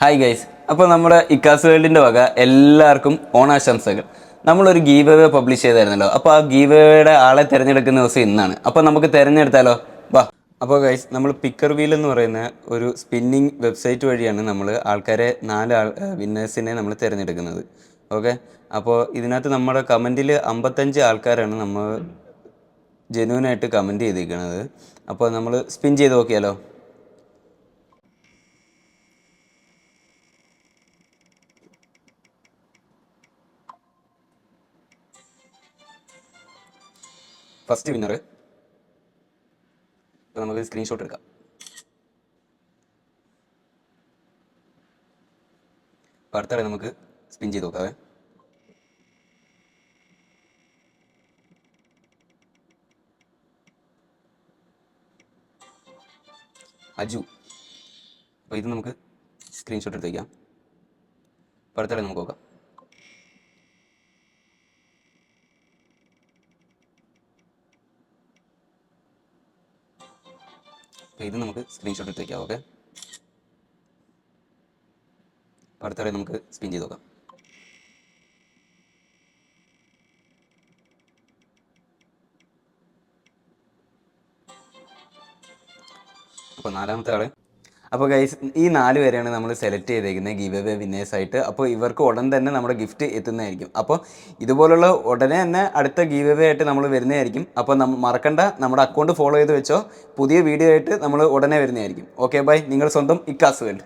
Hi guys, അപ്പോൾ നമ്മുടെ ഇക്കാസ് വേൾഡിൻ്റെ വക എല്ലാവർക്കും ഓണാശംസകൾ. നമ്മളൊരു ഗീവ് അവേ പബ്ലിഷ് ചെയ്തായിരുന്നല്ലോ. അപ്പോൾ ആ ഗീവ് അവേയുടെ ആളെ തിരഞ്ഞെടുക്കുന്ന ദിവസം ഇന്നാണ്. അപ്പോൾ നമുക്ക് തിരഞ്ഞെടുത്താലോ? വാ. അപ്പോൾ ഗൈസ്, നമ്മൾ പിക്കർ വീൽ എന്ന് പറയുന്ന ഒരു സ്പിന്നിങ് വെബ്സൈറ്റ് വഴിയാണ് നമ്മൾ ആൾക്കാരെ 4 വിന്നേഴ്സിനെ നമ്മൾ തിരഞ്ഞെടുക്കുന്നത്. ഓക്കെ, അപ്പോൾ ഇതിനകത്ത് നമ്മുടെ കമൻറ്റിൽ 55 ആൾക്കാരാണ് നമ്മൾ ജെന്യൂനായിട്ട് കമൻറ്റ് ചെയ്തിരിക്കുന്നത്. അപ്പോൾ നമ്മൾ സ്പിൻ ചെയ്ത് നോക്കിയാലോ? ഫസ്റ്റ് വിന്നർ, ഇപ്പോൾ നമുക്ക് സ്ക്രീൻഷോട്ട് എടുക്കാം. അപ്പോൾ അടുത്ത നമുക്ക് സ്പിൻ ചെയ്ത് നോക്കാവേ. അജു. അപ്പോൾ ഇത് നമുക്ക് സ്ക്രീൻഷോട്ട് എടുത്ത് വയ്ക്കാം. അപ്പോൾ അടുത്ത നമുക്ക് നോക്കാം. അപ്പോൾ ഇത് നമുക്ക് സ്ക്രീൻഷോട്ട് എടുത്ത് വയ്ക്കാം. ഓക്കെ, അടുത്ത നമുക്ക് സ്പിൻ ചെയ്ത് നോക്കാം. അപ്പോൾ നാലാമത്തെ ആൾ. അപ്പോൾ ഗൈസ്, ഈ 4 പേരെയാണ് നമ്മൾ സെലക്ട് ചെയ്തേക്കുന്നത് ഗീവ് അവേ വിന്നേഴ്സായിട്ട്. അപ്പോൾ ഇവർക്ക് ഉടൻ തന്നെ നമ്മുടെ ഗിഫ്റ്റ് എത്തുന്നതായിരിക്കും. അപ്പോൾ ഇതുപോലുള്ള ഉടനെ തന്നെ അടുത്ത ഗീവ് അവേ ആയിട്ട് നമ്മൾ വരുന്നതായിരിക്കും. അപ്പോൾ മറക്കണ്ട, നമ്മുടെ അക്കൗണ്ട് ഫോളോ ചെയ്ത് വെച്ചോ. പുതിയ വീഡിയോ ആയിട്ട് നമ്മൾ ഉടനെ വരുന്നതായിരിക്കും. Okay bye. നിങ്ങൾ സ്വന്തം ഇക്കാസ് വേൾഡ്.